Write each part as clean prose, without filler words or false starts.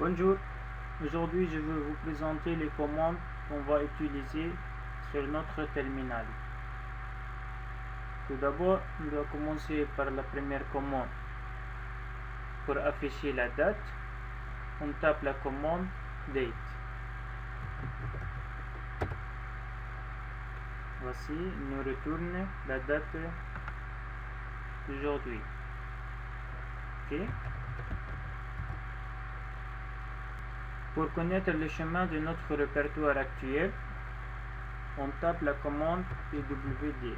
Bonjour, aujourd'hui je vais vous présenter les commandes qu'on va utiliser sur notre terminal. Tout d'abord, on doit commencer par la première commande. Pour afficher la date, on tape la commande date. Voici, il nous retourne la date d'aujourd'hui. Ok. Pour connaître le chemin de notre répertoire actuel, on tape la commande pwd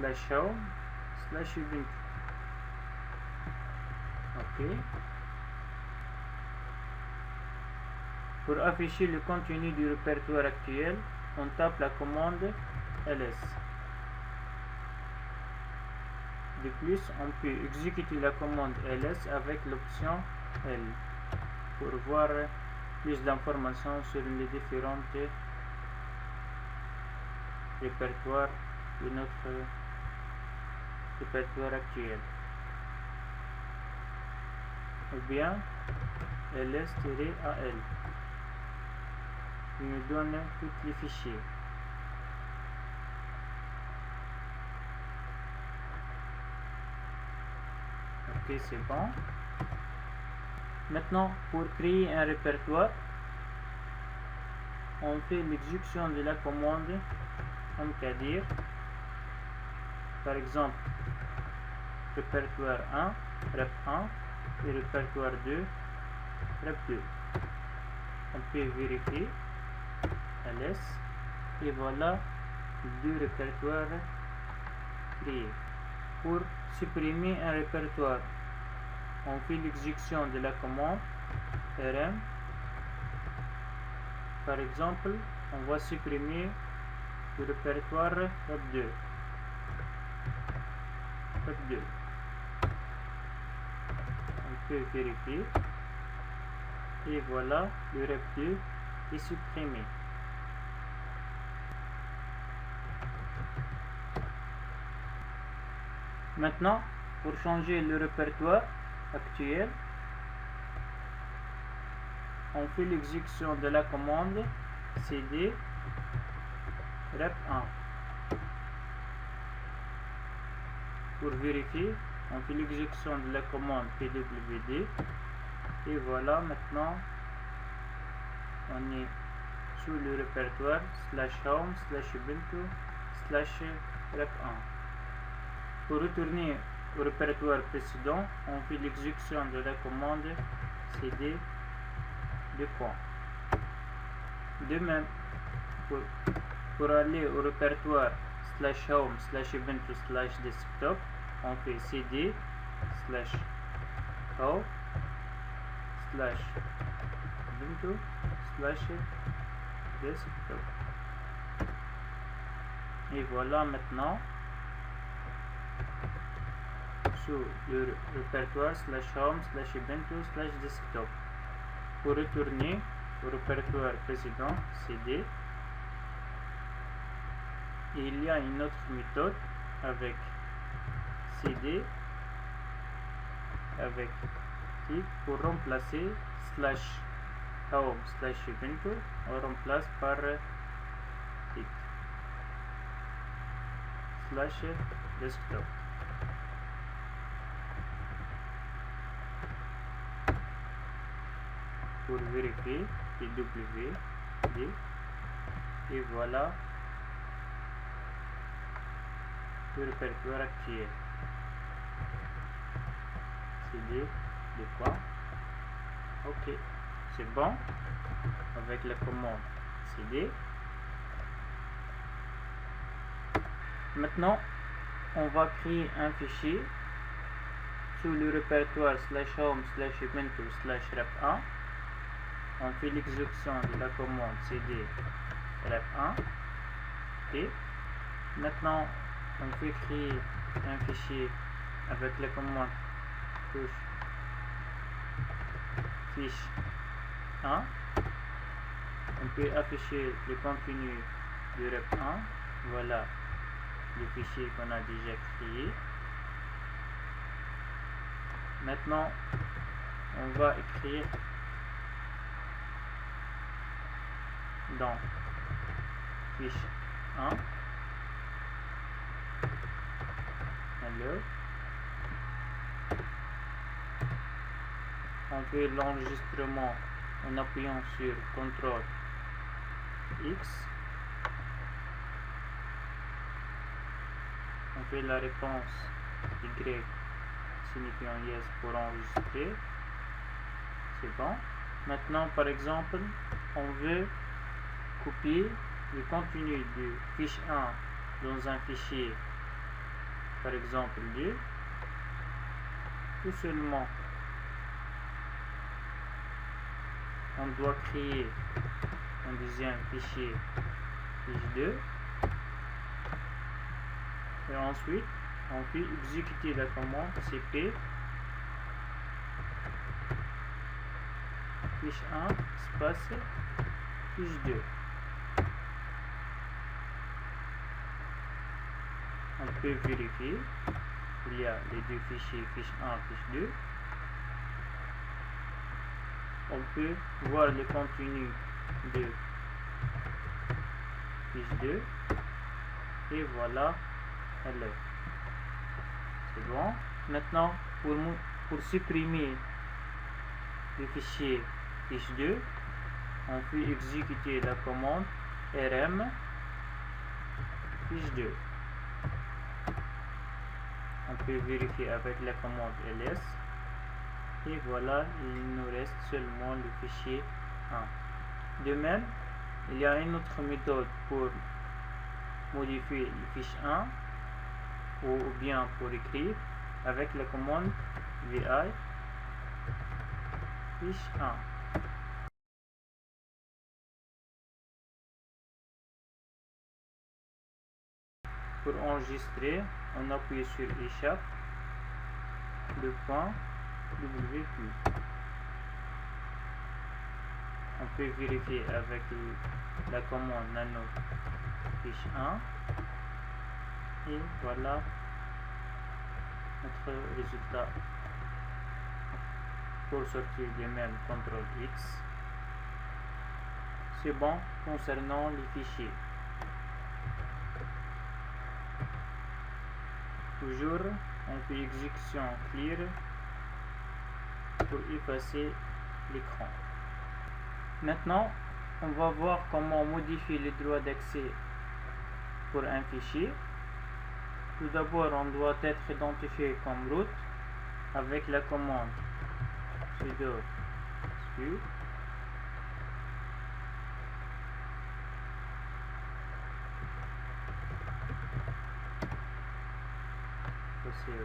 /home/ubuntu. Ok. Pour afficher le contenu du répertoire actuel, on tape la commande ls. De plus, on peut exécuter la commande ls avec l'option L pour voir plus d'informations sur les différents répertoires de notre répertoire actuel. Ou bien ls-al. Il nous donne tous les fichiers. Ok, c'est bon. Maintenant, pour créer un répertoire, on fait l'exécution de la commande mkdir. Par exemple, répertoire 1, rep1 et répertoire 2, rep2. On peut vérifier ls et voilà deux répertoires créés. Pour supprimer un répertoire, on fait l'exécution de la commande rm. Par exemple, on va supprimer le répertoire rep2. On peut vérifier et voilà, le rep2 est supprimé. Maintenant, pour changer le répertoire actuel, on fait l'exécution de la commande cd rep1. Pour vérifier, on fait l'exécution de la commande pwd et voilà, maintenant on est sous le répertoire /home/ubuntu/rep1. Pour retourner au répertoire précédent, on fait l'exécution de la commande cd de point. De même, pour aller au répertoire /home/ubuntu/desktop, on fait cd /home/ubuntu/desktop. Et voilà, maintenant sur le répertoire /home/ubuntu/desktop. Pour retourner au répertoire précédent cd, il y a une autre méthode avec cd avec titre pour remplacer /home/ubuntu, on remplace par titre /desktop. Pour vérifier pwd et voilà le répertoire actuel. cd de quoi. Ok, c'est bon avec la commande cd. Maintenant, on va créer un fichier sous le répertoire /home/ubuntu/rep1. On fait l'exécution de la commande cd rep1 et maintenant on fait créer un fichier avec la commande touche fiche 1. On peut afficher le contenu de rep1. Voilà le fichier qu'on a déjà créé. Maintenant, on va écrire dans fiche 1 hello. On fait l'enregistrement en appuyant sur CTRL X. On fait la réponse Y signifiant yes pour enregistrer. C'est bon. Maintenant, par exemple, on veut copier le contenu de fiche 1 dans un fichier, par exemple 2. Tout seulement, on doit créer un deuxième fichier fiche 2 et ensuite on peut exécuter la commande cp fiche 1 espace fiche 2. On peut vérifier, il y a les deux fichiers fiche 1 fiche 2. On peut voir le contenu de fiche 2 et voilà, elle est. C'est bon. Maintenant, pour supprimer le fichier fiche 2, on peut exécuter la commande rm fiche 2. On peut vérifier avec la commande ls et voilà, il nous reste seulement le fichier 1. De même, il y a une autre méthode pour modifier le fiche 1 ou bien pour écrire avec la commande vi fiche 1. Pour enregistrer, on appuie sur échappe, le point WQ. On peut vérifier avec la commande nano fiche 1 et voilà notre résultat. Pour sortir de même CTRL X. C'est bon concernant les fichiers. Toujours, on fait exécution clear pour effacer l'écran. Maintenant, on va voir comment modifier les droits d'accès pour un fichier. Tout d'abord, on doit être identifié comme root avec la commande sudo su.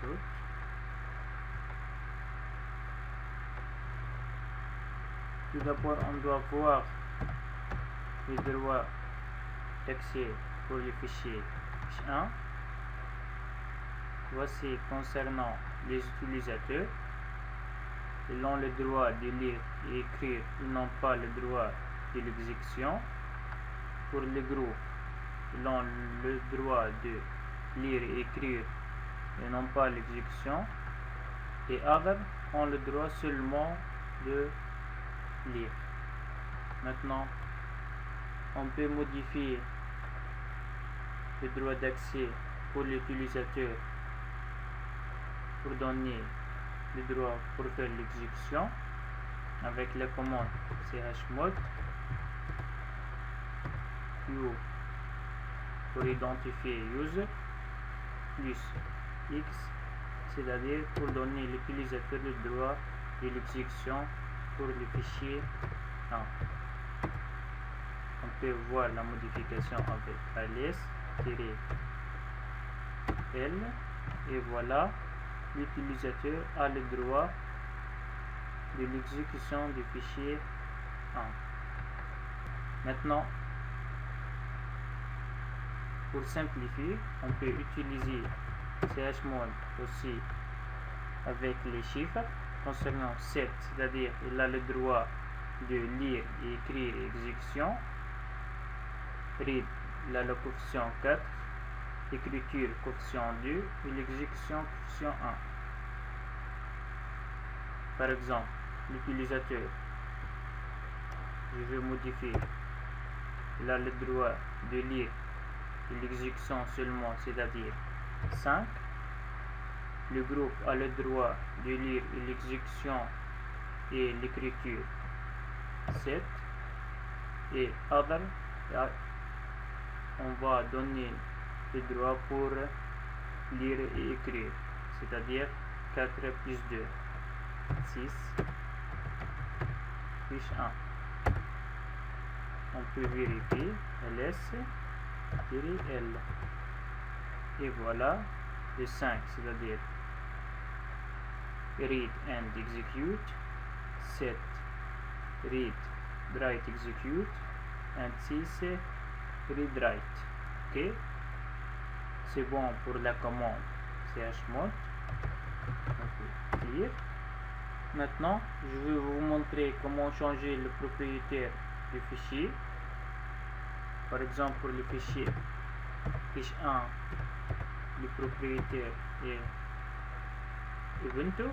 Root. Tout d'abord, on doit voir les droits d'accès pour le fichier fiche 1. Voici concernant les utilisateurs. Ils ont le droit de lire et écrire, ils n'ont pas le droit de l'exécution. Pour les groupes, ils ont le droit de lire et écrire, ils n'ont pas l'exécution. Et other ont le droit seulement de lire. Maintenant, on peut modifier le droit d'accès pour l'utilisateur pour donner le droit pour faire l'exécution avec la commande chmod q pour identifier user plus x, c'est-à-dire pour donner l'utilisateur le droit de l'exécution pour le fichier 1. On peut voir la modification avec ls-l et voilà, l'utilisateur a le droit de l'exécution du fichier 1. Maintenant, pour simplifier, on peut utiliser chmod aussi avec les chiffres. Concernant 7, c'est-à-dire il a le droit de lire et écrire exécution. Read, il a le coefficient 4. Écriture coefficient 2 et l'exécution coefficient 1. Par exemple, l'utilisateur. Je vais modifier. Il a le droit de lire l'exécution seulement, c'est-à-dire 5. Le groupe a le droit de lire l'exécution et l'écriture 7. Et other, on va donner le droit pour lire et écrire, c'est-à-dire 4 plus 2, 6, fiche 1. On peut vérifier ls-l. Et voilà le 5, c'est-à-dire read and execute, 7 read, write, execute, and 6 read, write. Ok, c'est bon pour la commande chmod. On peut lire. Maintenant, je vais vous montrer comment changer le propriétaire du fichier. Par exemple, pour le fichier fiche 1, le propriétaire est Ubuntu.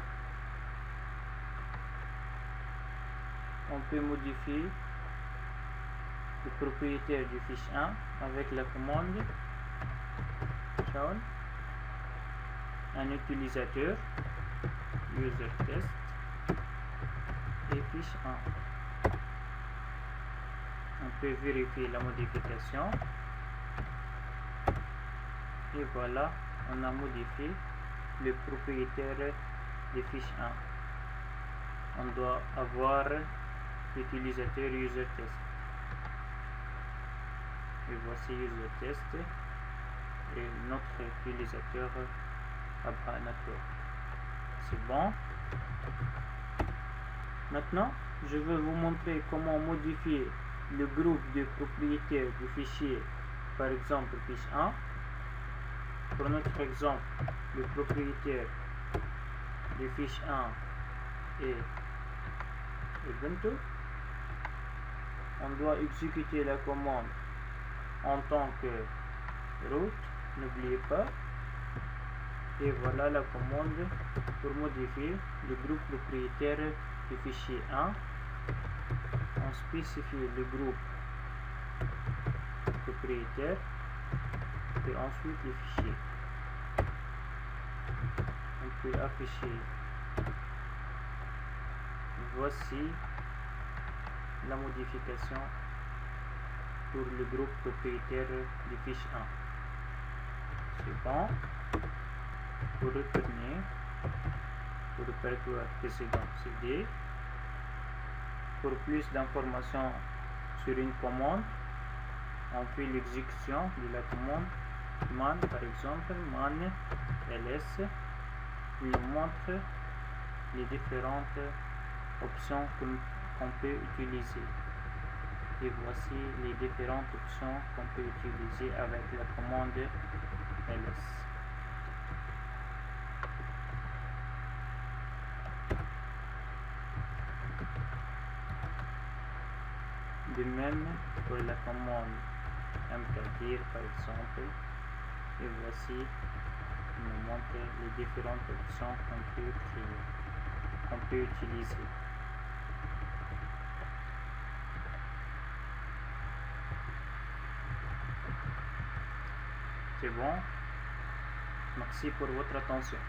On peut modifier le propriétaire du fiche 1 avec la commande chown un utilisateur user test et fiche 1. On peut vérifier la modification et voilà, on a modifié le propriétaire de fiche 1. On doit avoir l'utilisateur user test. Et voici user test et notre utilisateur Abrahanator. C'est bon. Maintenant, je vais vous montrer comment modifier le groupe de propriétaires du fichier, par exemple fiche 1. Pour notre exemple, le propriétaire de fiche 1 est Ubuntu. On doit exécuter la commande en tant que root, n'oubliez pas. Et voilà la commande pour modifier le groupe propriétaire du fichier 1. On spécifie le groupe propriétaire et ensuite les fichiers. On peut afficher. Voici la modification pour le groupe propriétaire du fiche 1. C'est bon. Pour retourner au répertoire précédent CD. Pour plus d'informations sur une commande, on fait l'exécution de la commande man, par exemple man ls. Il nous montre les différentes options qu'on peut utiliser. Et voici les différentes options qu'on peut utiliser avec la commande ls. De même pour la commande mkdir par exemple. Et voici, il nous montre les différentes options qu'on peut utiliser. C'est bon. Merci pour votre attention.